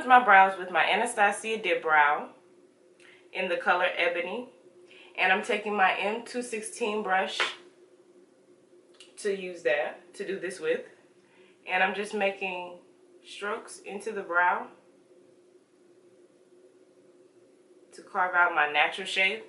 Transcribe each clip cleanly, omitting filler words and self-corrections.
with my brows with my Anastasia Dip Brow in the color Ebony. And I'm taking my M216 brush to use that, to do this with. And I'm just making strokes into the brow to carve out my natural shape.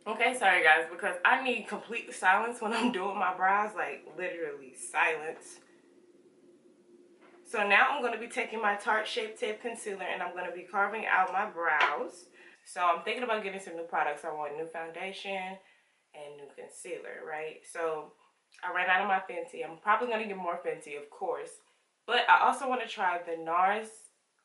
Okay, sorry guys, because I need complete silence when I'm doing my brows, like literally silence. So now I'm going to be taking my Tarte Shape Tape Concealer and I'm going to be carving out my brows. So I'm thinking about getting some new products. I want new foundation and new concealer, right? So I ran out of my Fenty. I'm probably going to get more Fenty, of course. But I also want to try the NARS.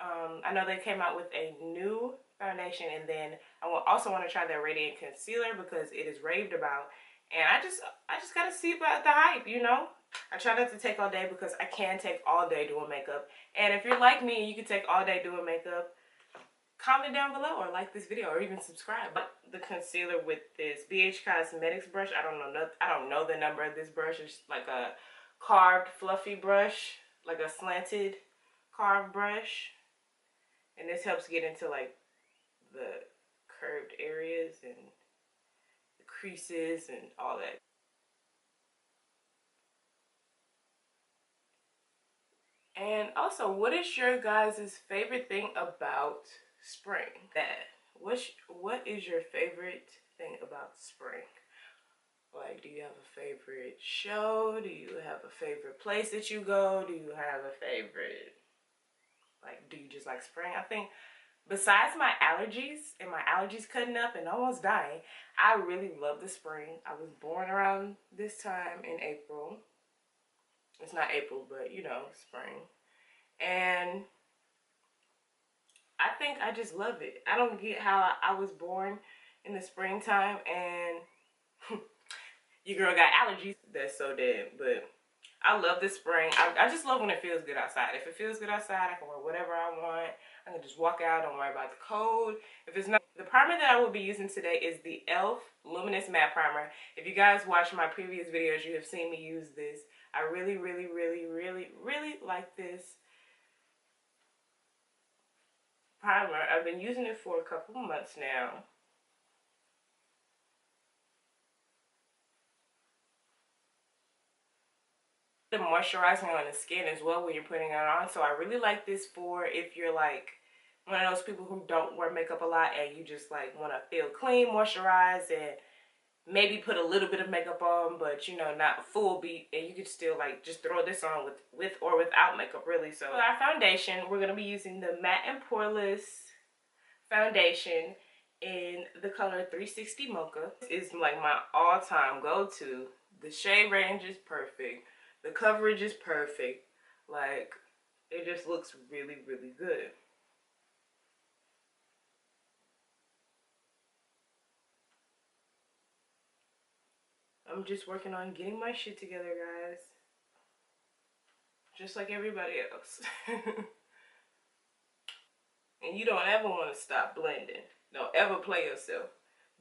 I know they came out with a new foundation, and then I also want to try their Radiant Concealer because it is raved about. And I just got to see about the hype, you know? I try not to take all day because I can take all day doing makeup. And if you're like me and you can take all day doing makeup, comment down below or like this video or even subscribe. But the concealer with this BH Cosmetics brush, I don't know the number of this brush. It's like a carved fluffy brush, like a slanted carved brush. And this helps get into like the curved areas and the creases and all that. And also, what is your guys' favorite thing about spring? What is your favorite thing about spring? Like, do you have a favorite show? Do you have a favorite place that you go? Do you have a favorite, like, do you just like spring? I think besides my allergies and my allergies cutting up and almost dying, I really love the spring. I was born around this time in April. It's not April, but you know, spring. And I think I just love it. I don't get how I was born in the springtime and your girl got allergies. That's so dead. But I love this spring. I just love when it feels good outside. If it feels good outside, I can wear whatever I want. I can just walk out, don't worry about the cold. If it's not, the primer that I will be using today is the e.l.f. Luminous Matte Primer. If you guys watch my previous videos, you have seen me use this. I really, really, really, really, really like this primer. I've been using it for a couple of months now. The moisturizing on the skin as well when you're putting it on. So I really like this for if you're like one of those people who don't wear makeup a lot and you just like want to feel clean, moisturized, and maybe put a little bit of makeup on, but you know, not full beat, and you could still like just throw this on with or without makeup, really. So for our foundation, we're going to be using the Matte and Poreless foundation in the color 360 Mocha. This is like my all-time go-to. The shade range is perfect. The coverage is perfect. Like, it just looks really, really good. I'm just working on getting my shit together, guys. Just like everybody else. And you don't ever want to stop blending. Don't ever play yourself.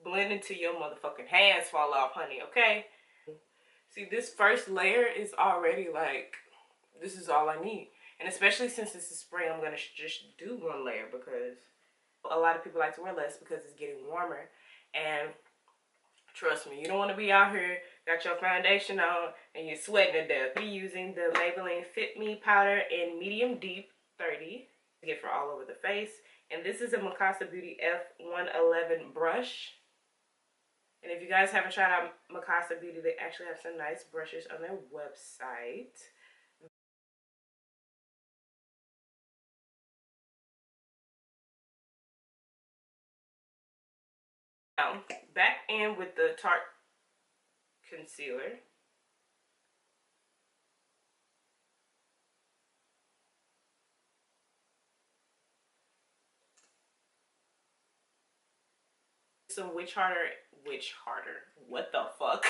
Blend until your motherfucking hands fall off, honey, okay? See, this first layer is already like, this is all I need. And especially since this is spring, I'm going to just do one layer because a lot of people like to wear less because it's getting warmer. And trust me, you don't want to be out here, got your foundation on, and you're sweating to death. We're using the Maybelline Fit Me powder in medium deep 30. Get for all over the face. And this is a Mikasa Beauty F111 brush. And if you guys haven't tried out Mikasa Beauty, they actually have some nice brushes on their website. Now, back in with the Tarte concealer. Some witch harder. What the fuck?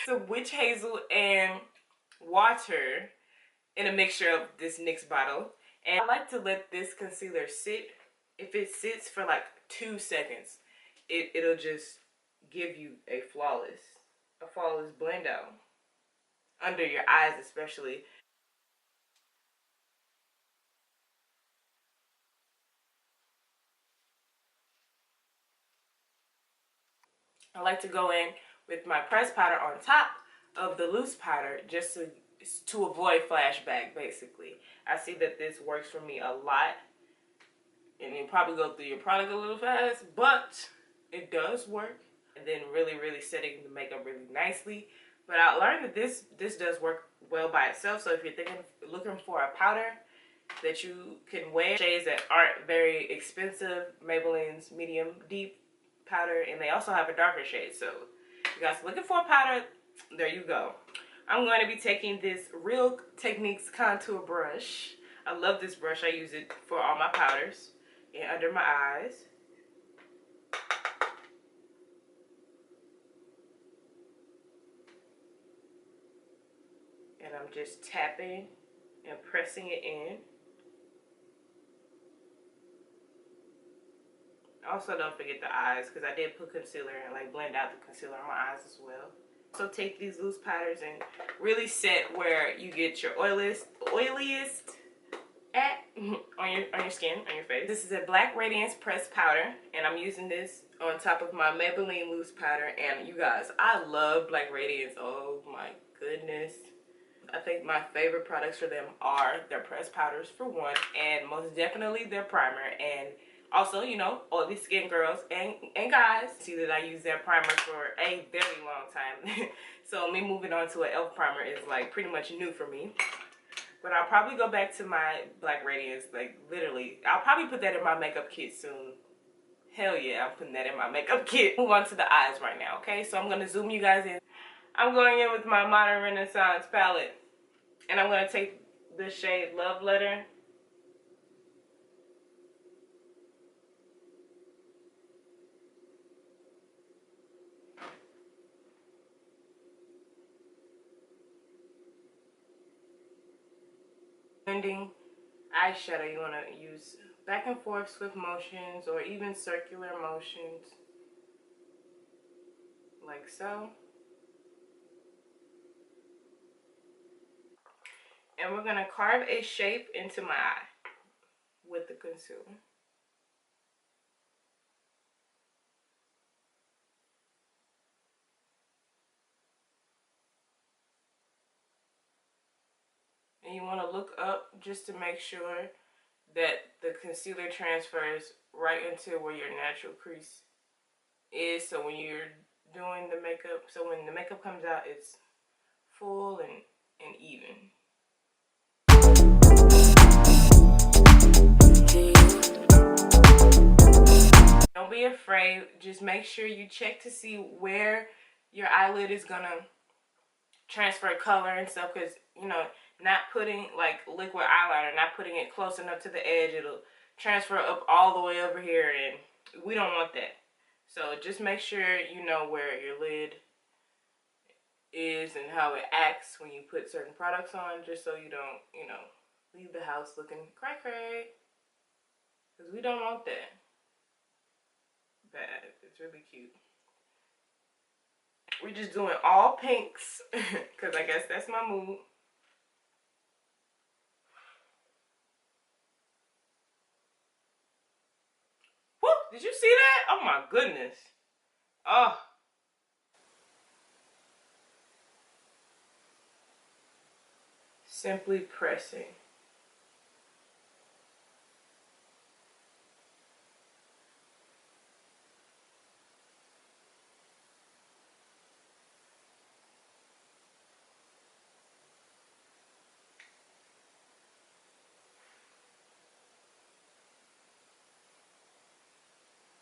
Some witch hazel and water in a mixture of this NYX bottle. And I like to let this concealer sit. If it sits for like 2 seconds, it'll just give you a flawless blend out. Under your eyes especially. I like to go in with my pressed powder on top of the loose powder just to avoid flashback, basically. I see that this works for me a lot. And you probably go through your product a little fast, but it does work. And then really setting the makeup really nicely. But I learned that this does work well by itself. So if you're looking for a powder that you can wear, shades that aren't very expensive, Maybelline's medium deep powder, and they also have a darker shade. So if you guys are looking for a powder, there you go. I'm going to be taking this Real Techniques contour brush. I love this brush. I use it for all my powders and under my eyes. And I'm just tapping and pressing it in. Also, don't forget the eyes, because I did put concealer and like blend out the concealer on my eyes as well. So take these loose powders and really set where you get your oiliest at on your skin, on your face. This is a Black Radiance pressed powder, and I'm using this on top of my Maybelline loose powder. And you guys, I love Black Radiance. Oh my goodness. I think my favorite products for them are their pressed powders for one, and most definitely their primer. And also, you know, all these skin girls and guys see that I use their primer for a very long time. So me moving on to an e.l.f. primer is like pretty much new for me. But I'll probably go back to my Black Radiance, like literally. I'll probably put that in my makeup kit soon. Hell yeah, I'm putting that in my makeup kit. Move on to the eyes right now, okay? So I'm gonna zoom you guys in. I'm going in with my Modern Renaissance palette, and I'm gonna take the shade Love Letter. Blending eyeshadow, you want to use back and forth swift motions or even circular motions, like so. And we're going to carve a shape into my eye with the concealer. And you want to look up just to make sure that the concealer transfers right into where your natural crease is. So when you're doing the makeup, so when the makeup comes out, it's full and even. Don't be afraid. Just make sure you check to see where your eyelid is gonna transfer color and stuff, because you know, not putting like liquid eyeliner, not putting it close enough to the edge, it'll transfer up all the way over here, and we don't want that. So just make sure you know where your lid is and how it acts when you put certain products on, just so you don't, you know, leave the house looking cray-cray, because we don't want that. Bad. It's really cute. We're just doing all pinks because I guess that's my mood. Whoop! Did you see that? Oh my goodness. Oh. Simply pressing.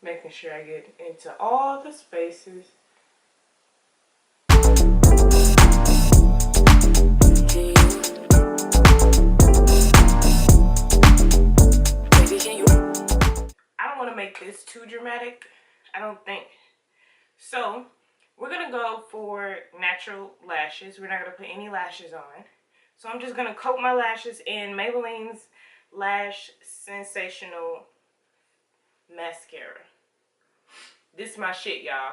Making sure I get into all the spaces. I don't want to make this too dramatic. I don't think. So we're gonna go for natural lashes. We're not gonna put any lashes on. So I'm just gonna coat my lashes in Maybelline's Lash Sensational Mascara. This is my shit, y'all.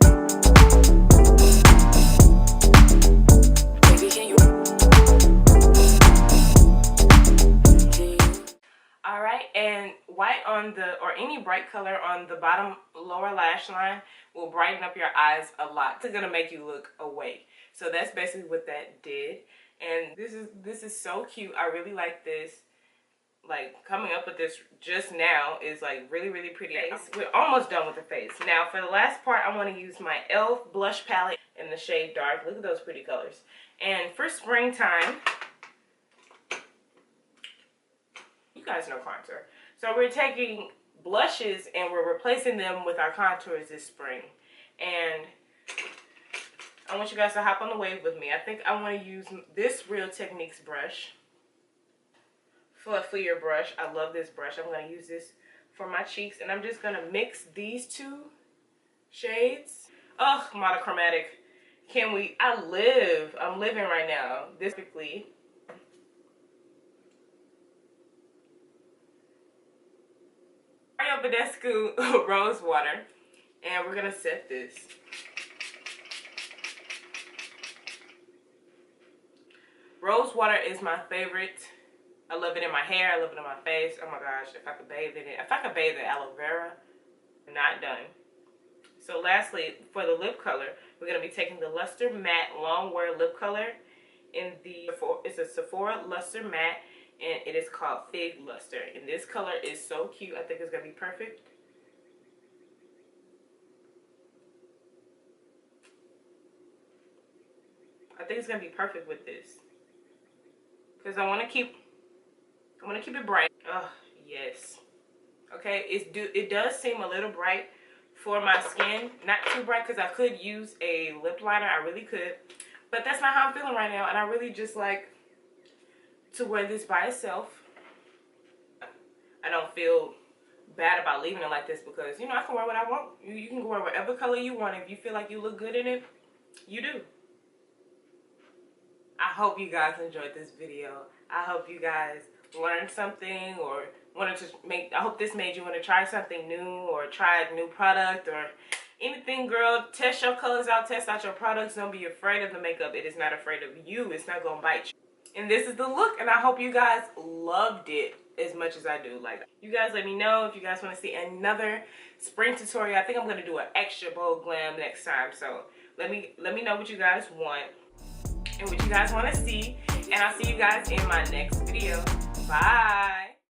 Alright, and white on the, or any bright color on the bottom lower lash line will brighten up your eyes a lot. It's gonna make you look awake. So that's basically what that did. And this is so cute. I really like this. Like, coming up with this just now is like really, really pretty. We're almost done with the face. Now for the last part, I want to use my e.l.f. blush palette in the shade Dark. Look at those pretty colors. And for springtime, you guys know contour. So we're taking blushes and we're replacing them with our contours this spring. And I want you guys to hop on the wave with me. I think I want to use this Real Techniques brush. Fluffier brush. I love this brush. I'm going to use this for my cheeks. And I'm just going to mix these two shades. Ugh, monochromatic. Can we? I'm living right now. This quickly. Badescu Rose Water. And we're going to set this. Rose water is my favorite. I love it in my hair. I love it in my face. Oh my gosh, if I could bathe in it. If I could bathe in aloe vera, I'm not done. So lastly, for the lip color, we're going to be taking the Luster Matte Long Wear Lip Color in the, it's a Sephora Luster Matte, and it is called Fig Luster. And this color is so cute. I think it's going to be perfect. I think it's going to be perfect with this. Because I want to keep it bright. Oh, yes. Okay, it does seem a little bright for my skin. Not too bright because I could use a lip liner. I really could. But that's not how I'm feeling right now. And I really just like to wear this by itself. I don't feel bad about leaving it like this because, you know, I can wear what I want. You can wear whatever color you want. If you feel like you look good in it, you do. I hope you guys enjoyed this video. I hope you guys learned something or wanted to I hope this made you want to try something new or try a new product or anything, girl. Test your colors out, test out your products. Don't be afraid of the makeup. It is not afraid of you. It's not going to bite you. And this is the look, and I hope you guys loved it as much as I do. Like, you guys let me know if you guys want to see another spring tutorial. I think I'm going to do an extra bold glam next time. So let me know what you guys want and what you guys want to see, and I'll see you guys in my next video. Bye.